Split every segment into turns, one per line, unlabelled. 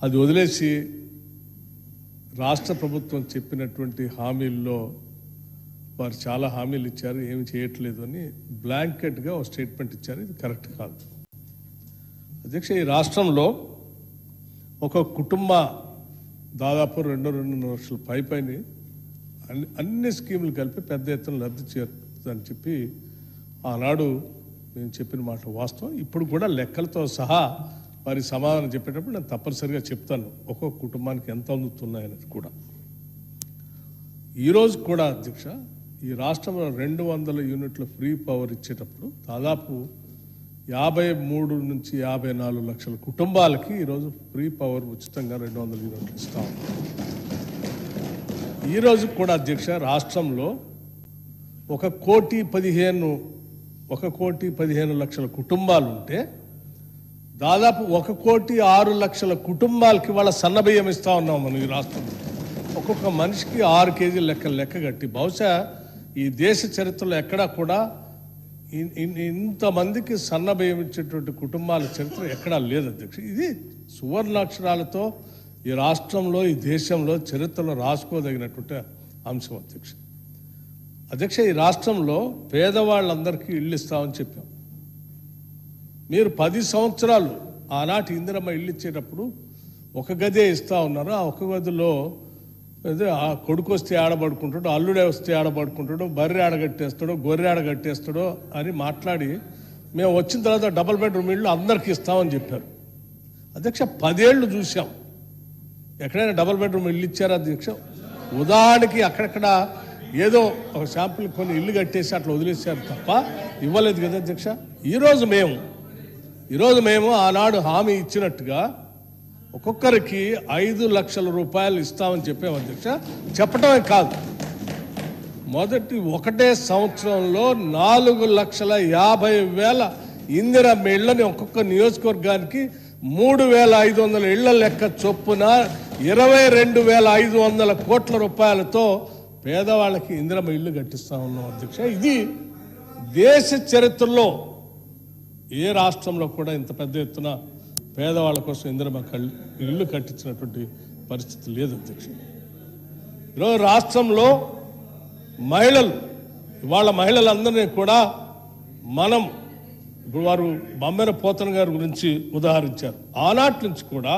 అది వదిలేసి రాష్ట్ర ప్రభుత్వం చెప్పినటువంటి హామీల్లో వారు చాలా హామీలు ఇచ్చారు, ఏమి చేయట్లేదు అని బ్లాంకెట్గా ఒక స్టేట్మెంట్ ఇచ్చారు. ఇది కరెక్ట్ కాదు అధ్యక్ష. ఈ రాష్ట్రంలో ఒక కుటుంబ దాదాపు 2.5 లక్షల పైన అన్ని స్కీములు కలిపి పెద్ద ఎత్తున లబ్ధి చేరుతుందని చెప్పి ఆనాడు నేను చెప్పిన మాట వాస్తవం. ఇప్పుడు కూడా లెక్కలతో సహా వారి సమాధానం చెప్పేటప్పుడు నేను తప్పనిసరిగా చెప్తాను ఒక్కొక్క కుటుంబానికి ఎంత అందుతున్నాయనేది కూడా. ఈరోజు కూడా అధ్యక్ష ఈ రాష్ట్రంలో 200 యూనిట్ల ఫ్రీ పవర్ ఇచ్చేటప్పుడు దాదాపు 53 నుంచి 54 లక్షల కుటుంబాలకి ఈరోజు ఫ్రీ పవర్ ఉచితంగా 200 యూనిట్లు ఇస్తాం. ఈరోజు కూడా అధ్యక్ష రాష్ట్రంలో 1,15 లక్షల కుటుంబాలు ఉంటే దాదాపు 1,06 లక్షల కుటుంబాలకి వాళ్ళ సన్నబియ్యం ఇస్తా ఉన్నాం మనం ఈ రాష్ట్రంలో. ఒక్కొక్క మనిషికి 6 కేజీల లెక్క కట్టి బహుశా ఈ దేశ చరిత్రలో ఎక్కడా కూడా ఇంతమందికి సన్నబియ్యం ఇచ్చేటువంటి కుటుంబాల చరిత్ర ఎక్కడా లేదు అధ్యక్ష. ఇది సువర్ణాక్షరాలతో ఈ రాష్ట్రంలో ఈ దేశంలో చరిత్రలో రాసుకోదగినటువంటి అంశం అధ్యక్ష. అధ్యక్ష ఈ రాష్ట్రంలో పేదవాళ్ళందరికీ ఇళ్ళు ఇస్తామని చెప్పాం. మీరు 10 సంవత్సరాలు ఆనాటి ఇందిరమ్మ ఇల్లు ఇచ్చేటప్పుడు ఒక గదే ఇస్తా ఉన్నారు. ఆ ఒక గదిలో ఆ కొడుకు వస్తే ఆడబడుకుంటాడు, అల్లుడే వస్తే ఆడబడుకుంటాడు, బర్రె ఆడగట్టేస్తాడో గొర్రె ఆడగట్టేస్తాడో అని మాట్లాడి మేము వచ్చిన తర్వాత డబుల్ బెడ్రూమ్ ఇళ్ళు అందరికీ ఇస్తామని చెప్పారు అధ్యక్ష. 10 ఏళ్ళు చూసాం, ఎక్కడైనా డబుల్ బెడ్రూమ్ ఇల్లు ఇచ్చారా అధ్యక్ష? ఉదాహరణకి అక్కడక్కడ ఏదో ఒక శాంపుల్ కొన్ని ఇల్లు కట్టేసి అట్లా వదిలేసారు తప్ప ఇవ్వలేదు కదా అధ్యక్ష. ఈరోజు మేము ఆనాడు హామీ ఇచ్చినట్టుగా ఒక్కొక్కరికి 5 లక్షల రూపాయలు ఇస్తామని చెప్పాము అధ్యక్ష. చెప్పటమే కాదు, మొదటి ఒకటే సంవత్సరంలో 4,50,000 ఇందిరమ్మ ఇళ్లని ఒక్కొక్క నియోజకవర్గానికి 3,500 ఇళ్ల లెక్క చొప్పున 22,500 కోట్ల రూపాయలతో పేదవాళ్ళకి ఇందిరమ్మ ఇల్లు కట్టిస్తా ఉన్నాం అధ్యక్ష. ఇది దేశ చరిత్రలో ఏ రాష్ట్రంలో కూడా ఇంత పెద్ద ఎత్తున పేదవాళ్ళ కోసం ఇందిరమ్మ ఇల్లు కట్టించినటువంటి పరిస్థితి లేదు అధ్యక్ష. ఈరోజు రాష్ట్రంలో మహిళలందరినీ కూడా మనం ఇప్పుడు వారు బమ్మెర పోతన గారి గురించి ఉదాహరించారు. ఆనాటి నుంచి కూడా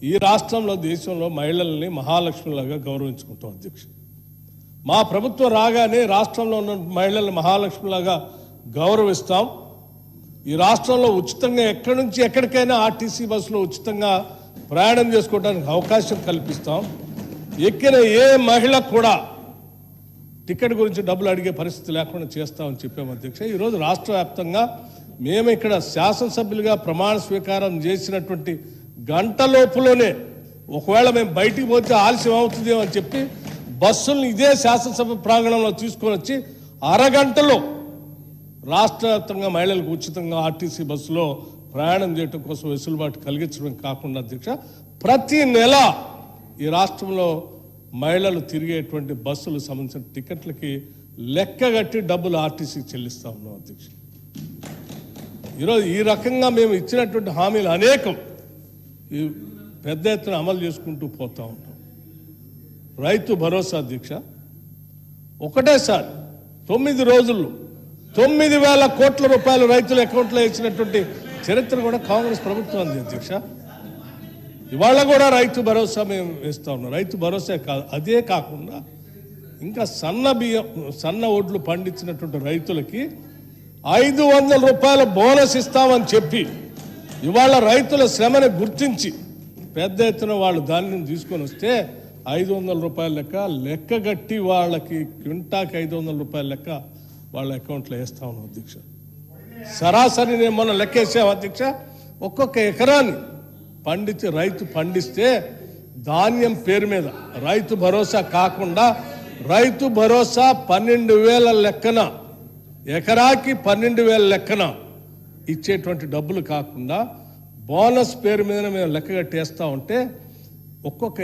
ఈ రాష్ట్రంలో దేశంలో మహిళల్ని మహాలక్ష్మిలాగా గౌరవించుకుంటాం అధ్యక్ష. మా ప్రభుత్వం రాగానే రాష్ట్రంలో ఉన్న మహిళల్ని మహాలక్ష్మిలాగా గౌరవిస్తాం. ఈ రాష్ట్రంలో ఉచితంగా ఎక్కడి నుంచి ఎక్కడికైనా ఆర్టీసీ బస్సులో ఉచితంగా ప్రయాణం చేసుకోవడానికి అవకాశం కల్పిస్తాం. ఎక్కిన ఏ మహిళ కూడా టికెట్ గురించి డబ్బులు అడిగే పరిస్థితి లేకుండా చేస్తామని చెప్పాము అధ్యక్ష. ఈరోజు రాష్ట్ర వ్యాప్తంగా మేము ఇక్కడ శాసనసభ్యులుగా ప్రమాణ స్వీకారం చేసినటువంటి గంటలోపులోనే ఒకవేళ మేము బయటికి పోతే ఆలస్యం అవుతుందేమో అని చెప్పి బస్సులను ఇదే శాసనసభ ప్రాంగణంలో తీసుకొని వచ్చి అరగంటలో రాష్ట్ర వ్యాప్తంగా మహిళలకు ఉచితంగా ఆర్టీసీ బస్సులో ప్రయాణం చేయడం కోసం వెసులుబాటు కలిగించడం కాకుండా అధ్యక్ష ప్రతి నెల ఈ రాష్ట్రంలో మహిళలు తిరిగేటువంటి బస్సులు సంబంధించిన టికెట్లకి లెక్కగట్టి డబ్బులు ఆర్టీసీకి చెల్లిస్తా ఉన్నాం అధ్యక్ష. ఈరోజు ఈ రకంగా మేము ఇచ్చినటువంటి హామీలు అనేకం ఈ పెద్ద ఎత్తున అమలు చేసుకుంటూ పోతా ఉంటాం. రైతు భరోసా అధ్యక్ష ఒకటేసారి 9 రోజుల్లో 9,000 కోట్ల రూపాయలు రైతుల అకౌంట్లో ఇచ్చినటువంటి చరిత్ర కూడా కాంగ్రెస్ ప్రభుత్వం ఉంది అధ్యక్ష. ఇవాళ కూడా రైతు భరోసా మేము వేస్తా ఉన్నాం. రైతు భరోసా కాదు, అదే కాకుండా ఇంకా సన్న ఒడ్లు పండించినటువంటి రైతులకి 500 రూపాయల బోనస్ ఇస్తామని చెప్పి ఇవాళ రైతుల శ్రమని గుర్తించి పెద్ద ఎత్తున వాళ్ళు దాన్ని తీసుకొని వస్తే 500 రూపాయల లెక్క గట్టి వాళ్ళకి క్వింటాకి 500 రూపాయల లెక్క వాళ్ళ అకౌంట్లో వేస్తా ఉన్నాం అధ్యక్ష. సరాసరి నేను మొన్న లెక్కేసాం అధ్యక్ష. ఒక్కొక్క ఎకరాన్ని రైతు పండిస్తే ధాన్యం పేరు మీద రైతు భరోసా కాకుండా రైతు భరోసా 12,000 లెక్కన ఎకరాకి 12,000 లెక్కన ఇచ్చేటువంటి డబ్బులు కాకుండా బోనస్ పేరు మీద మేము లెక్క కట్టేస్తా ఉంటే ఒక్కొక్క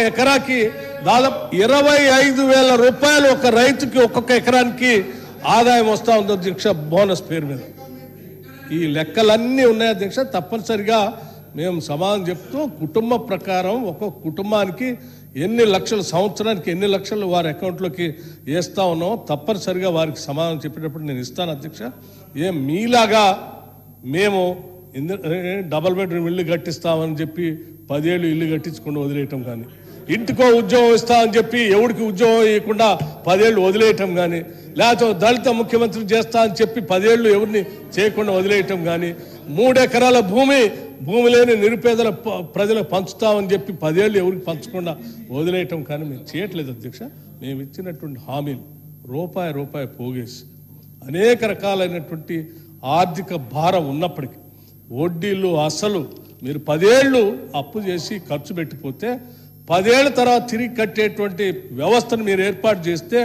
ఎకరాకి దాదాపు 25,000 రూపాయలు ఒక రైతుకి ఒక్కొక్క ఎకరానికి ఆదాయం వస్తూ ఉంది అధ్యక్ష బోనస్ పేరు మీద. ఈ లెక్కలన్నీ ఉన్నాయి అధ్యక్ష. తప్పనిసరిగా మేము సమాధానం చెప్తూ కుటుంబ ప్రకారం ఒక్కొక్క కుటుంబానికి ఎన్ని లక్షలు సంవత్సరానికి ఎన్ని లక్షలు వారి అకౌంట్లోకి వేస్తా ఉన్నామో తప్పనిసరిగా వారికి సమాధానం చెప్పేటప్పుడు నేను ఇస్తాను అధ్యక్ష. మీలాగా మేము డబల్ బెడ్రూమ్ ఇల్లు కట్టిస్తామని చెప్పి 10 ఏళ్ళు ఇల్లు కట్టించుకుండా వదిలేయటం కానీ, ఇంటికో ఉద్యోగం ఇస్తామని చెప్పి ఎవరికి ఉద్యోగం ఇవ్వకుండా 10 ఏళ్ళు వదిలేయటం కానీ, లేకపోతే దళిత ముఖ్యమంత్రి చేస్తా అని చెప్పి 10 ఏళ్ళు ఎవరిని చేయకుండా వదిలేయటం కానీ, 3 ఎకరాల భూమి లేని నిరుపేదల ప్రజలకు పంచుతామని చెప్పి 10 ఏళ్ళు ఎవరికి పంచకుండా వదిలేయటం కానీ మేము చేయట్లేదు అధ్యక్ష. మేము ఇచ్చినటువంటి హామీలు రూపాయి పోగేసి అనేక రకాలైనటువంటి ఆర్థిక భారం ఉన్నప్పటికీ వడ్డీలు అసలు మీరు 10 ఏళ్ళు అప్పు చేసి ఖర్చు పెట్టిపోతే 10 ఏళ్ల తర్వాత తిరిగి కట్టేటువంటి వ్యవస్థను మీరు ఏర్పాటు చేస్తే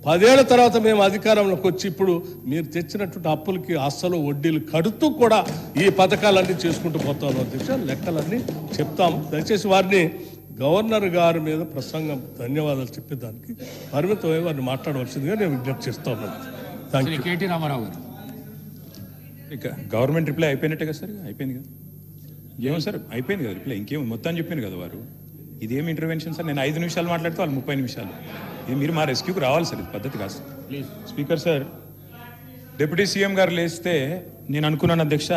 10 ఏళ్ల తర్వాత మేము అధికారంలోకి వచ్చి ఇప్పుడు మీరు తెచ్చినటువంటి అప్పులకి అస్సలు వడ్డీలు కడుతూ కూడా ఈ పథకాలన్నీ చేసుకుంటూ పోతాం అధ్యక్ష. లెక్కలన్నీ చెప్తాము. దయచేసి వారిని గవర్నర్ గారి మీద ప్రసంగం ధన్యవాదాలు చెప్పేదానికి పరిమితమై వారిని మాట్లాడవలసిందిగా నేను విజ్ఞప్తి చేస్తాను. Thank you.
కేటీ రామారావు గారు.
ఇక గవర్నమెంట్ రిప్లై అయిపోయినట్టే కదా సార్, అయిపోయింది కదా, ఏమో సార్ అయిపోయింది కదా రిప్లై, ఇంకేమో మొత్తం చెప్పాను కదా వారు. ఇదేమి ఇంటర్వెన్షన్ సార్, నేను 5 నిమిషాలు మాట్లాడితే వాళ్ళు 30 నిమిషాలు. ఇది మీరు మా రెస్క్యూకి రావాలి సార్, ఇది పద్ధతి కాదు sir. Speaker sir, deputy CM గారు లేస్తే నేను అనుకున్నాను అధ్యక్ష